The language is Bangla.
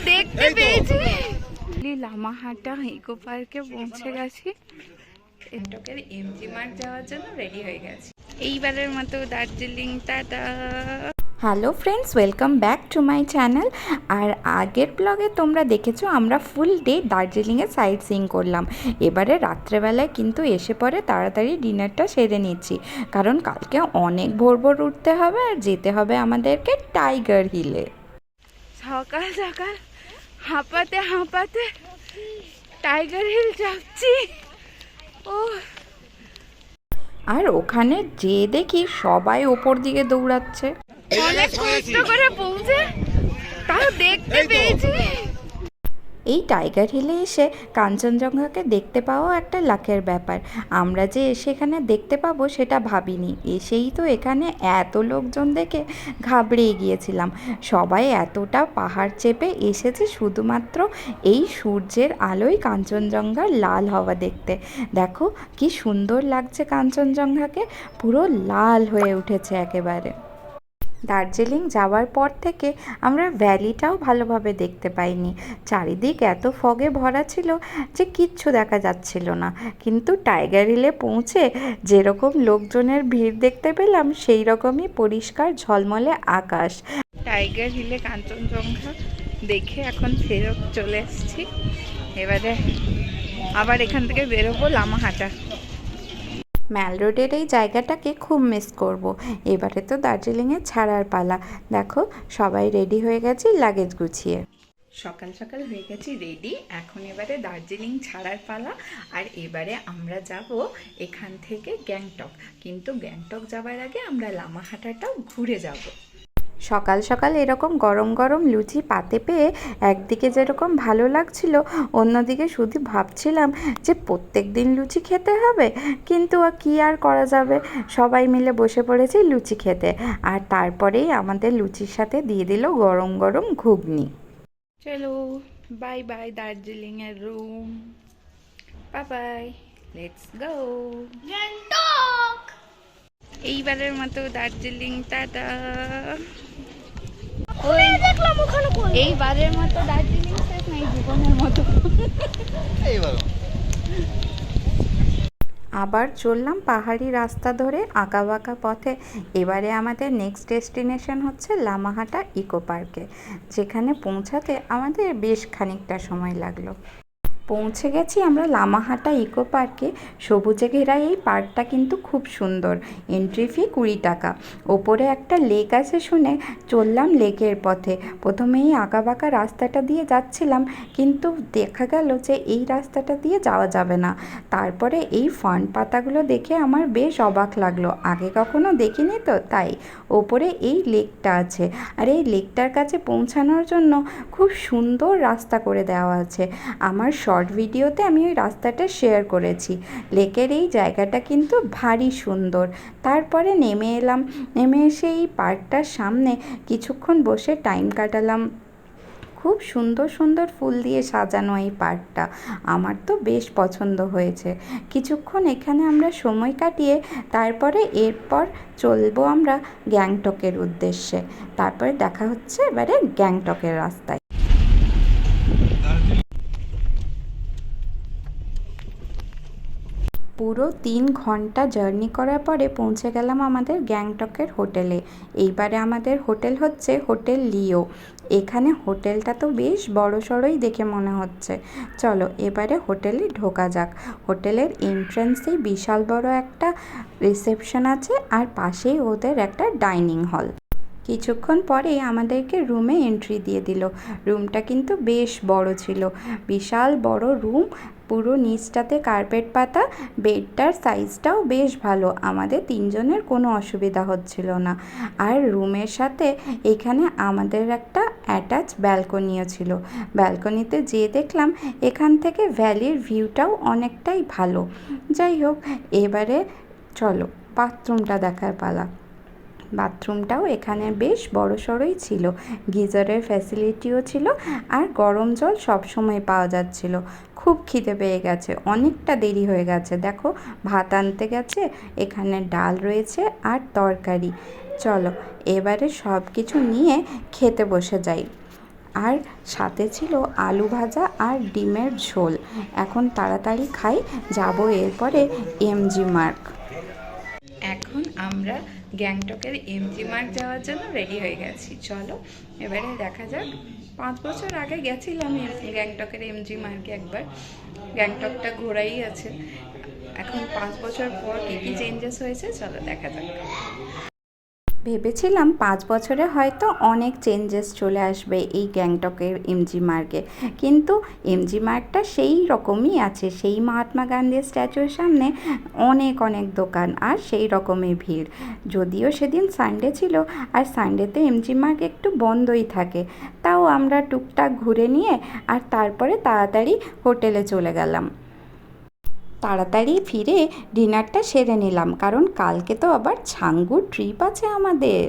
দেখতে পেয়েছি। লামাহাটা ইকো পার্কে পৌঁছে গেছি। এটকের এমজি মার্ট যাওয়ার জন্য রেডি হয়ে গেছি। এইবারের মতো দার্জিলিং টাটা। Hello friends, welcome back to my channel. আর আগের ব্লগে তোমরা দেখেছো আমরা ফুল ডে দার্জিলিংয়ে সাইট সিইং করলাম। এবারে রাত্রেবেলায় কিন্তু এসে পরে তাড়াতাড়ি ডিনারটা সেরে নিচ্ছি, কারণ কালকে অনেক ভোর ভোর উঠতে হবে আর যেতে হবে আমাদেরকে টাইগার হিলে। সকাল সকাল হাঁপাতে হাঁপাতে টাইগার হিল যাচ্ছি। ও, আর ওখানে যে দেখি সবাই ওপর দিকে দৌড়াচ্ছে। অনেক কষ্ট করে পৌঁছে তাও দেখতে পেয়েছি। এই টাইগার হিলে এসে কাঞ্চনজঙ্ঘাকে দেখতে পাওয়া একটা লাকের ব্যাপার। আমরা যে এসে এখানে দেখতে পাবো সেটা ভাবিনি। এসেই তো এখানে এত লোকজন দেখে ঘাবড়িয়ে গিয়েছিলাম। সবাই এতটা পাহাড় চেপে এসেছে শুধুমাত্র এই সূর্যের আলোয় কাঞ্চনজঙ্ঘার লাল হওয়া দেখতে। দেখো কি সুন্দর লাগছে কাঞ্চনজঙ্ঘাকে, পুরো লাল হয়ে উঠেছে একেবারে। দার্জিলিং যাওয়ার পর থেকে আমরা ভ্যালিটাও ভালোভাবে দেখতে পাইনি। চারিদিক এত ফগে ভরা ছিল যে কিচ্ছু দেখা যাচ্ছিল না, কিন্তু টাইগার হিলে পৌঁছে যেরকম লোকজনের ভিড় দেখতে পেলাম সেই রকমই পরিষ্কার ঝলমলে আকাশ। টাইগার হিলে কাঞ্চনজঙ্ঘা দেখে এখন ফেরত চলে এসেছি। এবারে আবার এখান থেকে বেরোবো লামাহাটা। ম্যাল রোডের এই জায়গাটাকে খুব মিস করব। এবারে তো দার্জিলিংয়ে ছাড়ার পালা। দেখো সবাই রেডি হয়ে গেছি লাগেজ গুছিয়ে। সকাল সকাল হয়ে গেছি রেডি, এখন এবারে দার্জিলিং ছাড়ার পালা। আর এবারে আমরা যাব এখান থেকে গ্যাংটক, কিন্তু গ্যাংটক যাবার আগে আমরা লামাহাটাটাও ঘুরে যাব। সকাল সকাল এরকম গরম গরম লুচি পাতে পেয়ে একদিকে যেরকম ভালো লাগছিল, অন্যদিকে শুধু ভাবছিলাম যে প্রত্যেক দিন লুচি খেতে হবে, কিন্তু কি আর করা যাবে। সবাই মিলে বসে পড়েছি লুচি খেতে, আর তারপরেই আমাদের লুচির সাথে দিয়ে দিল গরম গরম ঘুগনি। চলো বাই বাই দার্জিলিংয়ের room, bye bye, let's go Gangtok. এইবারের মতো দার্জিলিং টাটা। এইবারের মতো দার্জিলিং শেষ না, এই জীবনের মতো। আবার চললাম পাহাড়ি রাস্তা ধরে আঁকাবাঁকা পথে। এবারে আমাদের নেক্সট ডেস্টিনেশন হচ্ছে লামাহাটা ইকো পার্কে, যেখানে পৌঁছাতে আমাদের বেশ খানিকটা সময় লাগলো। পৌঁছে গেছি আমরা লামাহাটা ইকো পার্কে। সবুজে ঘেরা এই পার্কটা কিন্তু খুব সুন্দর। এন্ট্রি ফি 20 টাকা। ওপরে একটা লেক আছে শুনে চললাম লেকের পথে। প্রথমে এই আঁকাবাঁকা রাস্তাটা দিয়ে যাচ্ছিলাম, কিন্তু দেখা গেল যে এই রাস্তাটা দিয়ে যাওয়া যাবে না। তারপরে এই ফার্ন পাতাগুলো দেখে আমার বেশ অবাক লাগলো, আগে কখনো দেখিনি তো তাই। ওপরে এই লেকটা আছে, আর এই লেকটার কাছে পৌঁছানোর জন্য খুব সুন্দর রাস্তা করে দেওয়া আছে। আমার শর্ট ভিডিওতে আমি ওই রাস্তাটা শেয়ার করেছি। লেকের এই জায়গাটা কিন্তু ভারী সুন্দর। তারপরে নেমে এলাম, নেমে এসে এই পার্কটার সামনে কিছুক্ষণ বসে টাইম কাটালাম। খুব সুন্দর সুন্দর ফুল দিয়ে সাজানো এই পার্কটা, আমার তো বেশ পছন্দ হয়েছে। কিছুক্ষণ এখানে আমরা সময় কাটিয়ে তারপরে এরপর চলবো আমরা গ্যাংটকের উদ্দেশ্যে। তারপরে দেখা হচ্ছে এবারে গ্যাংটকের রাস্তায়। পুরো 3 ঘন্টা জার্নি করার পরে পৌঁছে গেলাম আমাদের গ্যাংটকের হোটেলে। এইবারে আমাদের হোটেল হচ্ছে হোটেল লিও। এখানে হোটেলটা তো বেশ বড়সড়ই দেখে মনে হচ্ছে। চলো এবারে হোটেলে ঢোকা যাক। হোটেলের এন্ট্রান্সেই বিশাল বড় একটা রিসেপশন আছে, আর পাশেই ওদের একটা ডাইনিং হল। কিছুক্ষণ পরেই আমাদেরকে রুমে এন্ট্রি দিয়ে দিল। রুমটা কিন্তু বেশ বড় ছিল, বিশাল বড় রুম। পুরো নিচটাতে কার্পেট পাতা, বেডটার সাইজটাও বেশ ভালো, আমাদের 3 জনের কোনো অসুবিধা হচ্ছিল না। আর রুমের সাথে এখানে আমাদের একটা অ্যাটাচ ব্যালকনিও ছিল। ব্যালকনিতে যেয়ে দেখলাম এখান থেকে ভ্যালির ভিউটাও অনেকটাই ভালো। যাই হোক, এবারে চলো বাথরুমটা দেখার পালা। বাথরুমটাও এখানে বেশ বড়সড়ই ছিল, গিজারের ফ্যাসিলিটিও ছিল, আর গরম জল সবসময় পাওয়া যাচ্ছিল। খুব খিদে পেয়ে গেছে, অনেকটা দেরি হয়ে গেছে। দেখো ভাত আনতে গেছে, এখানে ডাল রয়েছে আর তরকারি। চলো এবারে সব কিছু নিয়ে খেতে বসে যাই। আর সাথে ছিল আলু ভাজা আর ডিমের ঝোল। এখন তাড়াতাড়ি খাই, যাব এরপরে এমজি মার্গ। এখন আমরা গ্যাংটকের এমজি মার্গ যাওয়ার জন্য রেডি হয়ে গেছি। চলো এবারে দেখা যাক। 5 বছর আগে গেছিলাম গ্যাংটকের এমজি মার্গে একবার, গ্যাংটকটা ঘোরাই আছে। এখন 5 বছর পর কী কী চেঞ্জেস হয়েছে চলো দেখা যাক। ভেবেছিলাম 5 বছরে হয়তো অনেক চেঞ্জেস চলে আসবে এই গ্যাংটকের এমজি মার্গে, কিন্তু এমজি মার্গটা সেই রকমই আছে। সেই মহাত্মা গান্ধীর স্ট্যাচুর সামনে অনেক অনেক দোকান আর সেই রকমই ভিড়। যদিও সেদিন সানডে ছিল, আর সানডেতে এমজি মার্গ একটু বন্ধই থাকে, তাও আমরা টুকটাক ঘুরে নিয়ে আর তারপরে তাড়াতাড়ি হোটেলে চলে গেলাম। তাড়াতাড়ি ফিরে ডিনারটা সেরে নিলাম, কারণ কালকে তো আবার ছাঙ্গুর ট্রিপ আছে আমাদের।